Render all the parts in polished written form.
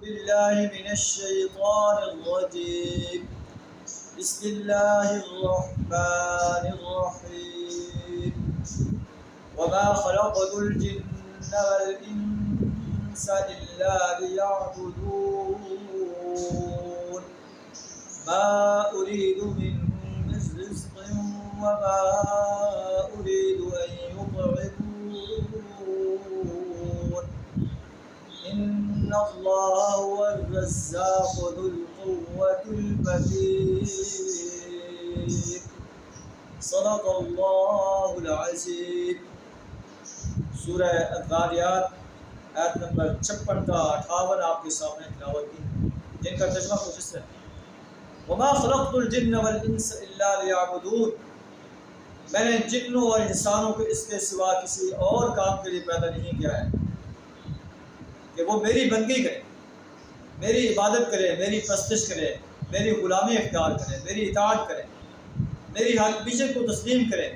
بالله من الشيطان الرجيم بسم الله الرحمن الرحيم وما خلقت الجن والإنس إلا ليعبدون ما أريد منهم من رزق وما أريد أن يطعمون إن الله هو الرزاق ذو القوة المتين صدق الله العظيم۔ سورہ الذاریات آیت نمبر 56 کا 58 آپ کے سامنے تلاوت کی، جن کا ترجمہ کچھ اس طرح: وما خلقت الجن والانس الا لیعبدون، میں نے جنوں اور انسانوں کو اس کے سوا کسی اور کام کے لیے پیدا نہیں کیا ہے کہ وہ میری بندگی کریں، میری عبادت کریں، میری پرستش کریں، میری غلامی اختیار کریں، میری اطاعت کریں، میری حاکمیت کو تسلیم کریں،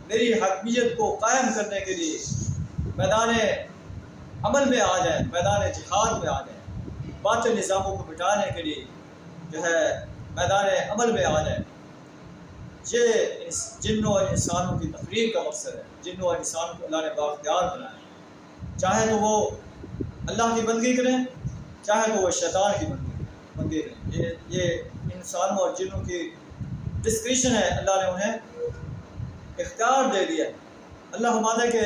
میری حاکمیت کو قائم کرنے کے لیے میدان عمل میں آ جائیں، میدان جہاد میں آ جائیں، باطل نظاموں کو مٹانے کے لیے جو ہے میدان عمل میں آ جائیں۔ یہ جنوں اور انسانوں کی تخلیق کا مقصد ہے۔ جنوں اور انسانوں کو اللہ نے بااختیار بنایا، چاہے تو وہ اللہ کی بندگی کریں، چاہے تو وہ شیطان کی بندگی کریں۔ یہ انسانوں اور جنوں کی ڈسکریشن ہے، اللہ نے انہیں اختیار دے دیا۔ اللہ فرماتا ہے کہ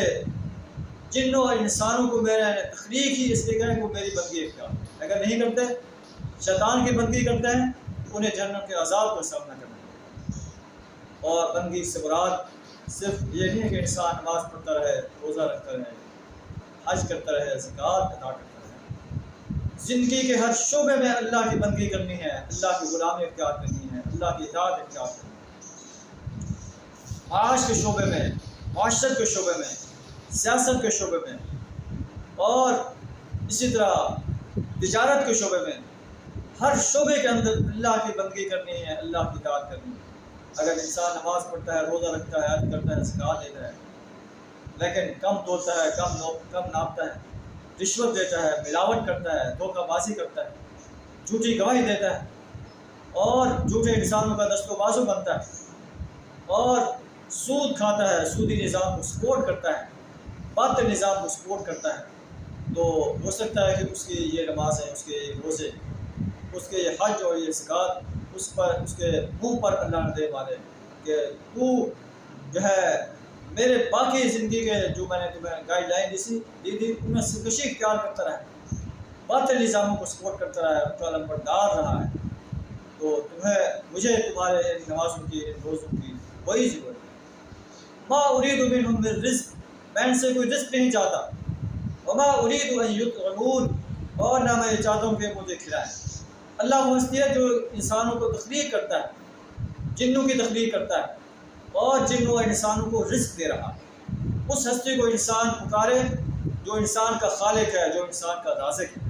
جنوں اور انسانوں کو میں نے تخلیق ہی اس لیے کریں کہ وہ میری بندگی اختیار، اگر نہیں کرتے، شیطان کی بندگی کرتے ہیں، انہیں جہنم کے عذاب کا سامنا کرنا ہے۔ اور بندگی سے مراد صرف یہ نہیں ہے کہ انسان نماز پڑھتا رہے، روزہ رکھتا رہے، حج کرتا رہے، زکوٰۃ ادا کرتا رہے۔ زندگی کے ہر شعبے میں اللہ کی بندگی کرنی ہے، اللہ کی غلامی اختیار کرنی ہے، اللہ کی اطاعت اختیار کرنی ہے۔ معاش کے شعبے میں، معاشرت کے شعبے میں، سیاست کے شعبے میں، اور اسی طرح تجارت کے شعبے میں، ہر شعبے کے اندر اللہ کی بندگی کرنی ہے، اللہ کی اطاعت کرنی ہے۔ اگر انسان نماز پڑھتا ہے، روزہ رکھتا ہے، حج کرتا ہے، زکوٰۃ دیتا ہے، لیکن کم تولتا ہے، کم ناپتا ہے، رشوت دیتا ہے، ملاوٹ کرتا ہے، دھوکہ بازی کرتا ہے، جھوٹی گواہی دیتا ہے، اور جھوٹے انسانوں کا دست و بازو بنتا ہے، اور سود کھاتا ہے، سودی نظام کو سپورٹ کرتا ہے، باطل نظام کو سپورٹ کرتا ہے، تو ہو سکتا ہے کہ اس کی یہ نمازیں، اس کے روزے، اس کے یہ حج اور یہ زکوٰۃ اس کے منہ پر اللہ نے دے مارے کہ تو جو ہے میرے باقی زندگی کے جو میں نے تمہیں گائیڈ لائن دی تھی ان میں سرکشی اختیار کرتا رہا ہے، باطل نظاموں کو سپورٹ کرتا رہا ہے، ان کا لمبردار رہا ہے، تو مجھے تمہارے ان نمازوں کی، ان روزوں کی کوئی ضرورت نہیں۔ ما اريد منهم من رزق، میں ان سے کوئی رزق نہیں چاہتا، وما اريد ان يطعمون، اور نہ میں یہ چاہتا ہوں کہ مجھے کھلائیں۔ اللہ وہ ہستی ہے جو انسانوں کو تخلیق کرتا ہے، جنوں کی تخلیق کرتا ہے، اور جنوں اور انسانوں کو رزق دے رہا ہے۔ اس ہستی کو انسان پکارے جو انسان کا خالق ہے، جو انسان کا رازق ہے۔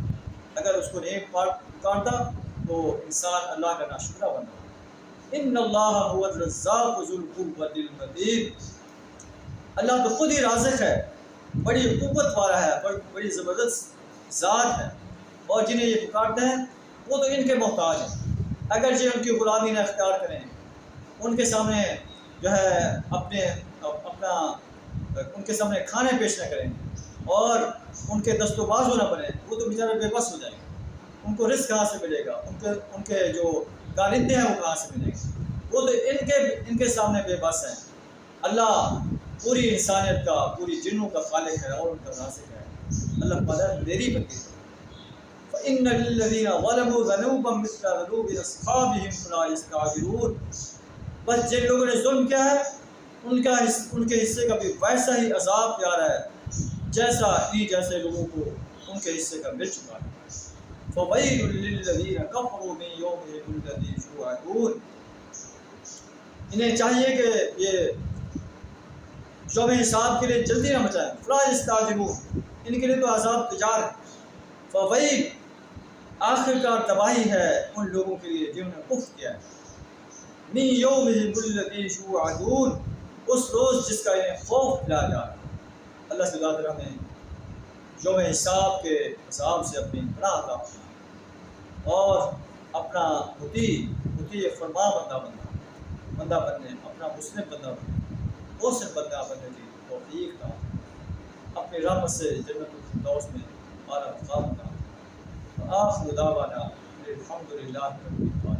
اگر اس کو نہیں پکارتا تو انسان اللہ کا ناشکرہ بن رہا ہے۔ ان اللہ هو الرزاق ذو القوة المتین، اللہ تو خود ہی رازق ہے، بڑی قوت والا ہے، بڑی زبردست ذات ہے، اور جنہیں یہ پکارتے ہیں وہ تو ان کے محتاج ہیں۔ اگر یہ ان کی غلامی نہ اختیار کریں، ان کے سامنے جو ہے ان کے سامنے کھانے پیش نہ کریں، اور ان کے دست و بازو نہ بنیں، وہ تو بیچارے بے بس ہو جائیں گے۔ ان کو رزق کہاں سے ملے گا؟ ان کے جو کارندے ہیں وہ کہاں سے ملیں گے؟ وہ تو ان کے سامنے بے بس ہیں۔ اللہ پوری انسانیت کا، پوری جنوں کا خالق ہے اور ان کا رازق ہے۔ اللہ تعالیٰ میری بندگی فَإِنَّ لِلَّذِينَ ظَلَمُوا ذَنُوبًا مِثْلَ ذُنُوبِ أَصْحَابِهِمْ فَلَا يَسْتَعْجِلُونَ، بس جن لوگوں نے ظلم کیا ہے ان کے حصے کا بھی ویسا ہی عذاب پیارا ہے جیسے لوگوں کو ان کے حصے کا مل چکا ہے۔ فَوَيْلٌ لِّلَّذِينَ كَفَرُوا مِن يَوْمِهِمُ الَّذِي يُوعَدُونَ، انہیں چاہیے کہ یہ یوم حساب کے لیے جلدی نہ مچائیں۔ فَلَا يَسْتَعْجِلُونَ، ان کے لیے تو عذاب تجار ہے۔ فَوَيْلٌ، آخرکار تباہی ہے ان لوگوں کے لیے جنہوں نے کفر کیا ہے۔ مِن يَوْمِهِمُ الَّذِي يُوعَدُونَ، اس روز جس کا انہیں خوف دلایا جا رہا ہے۔ اللہ سے ہمیں یوم حساب کے عذاب سے اپنی پناہ عطا فرمائے۔ اور اپنا مطیع فرما بندہ بننے، اپنا مسلم بندہ بننے، محسن بندہ بننے کی توفیق کا، اپنی رحمت سے جنت الفردوس میں ہمارا مقام کا۔ آخر دعوانا الحمدللہ رب العالمین۔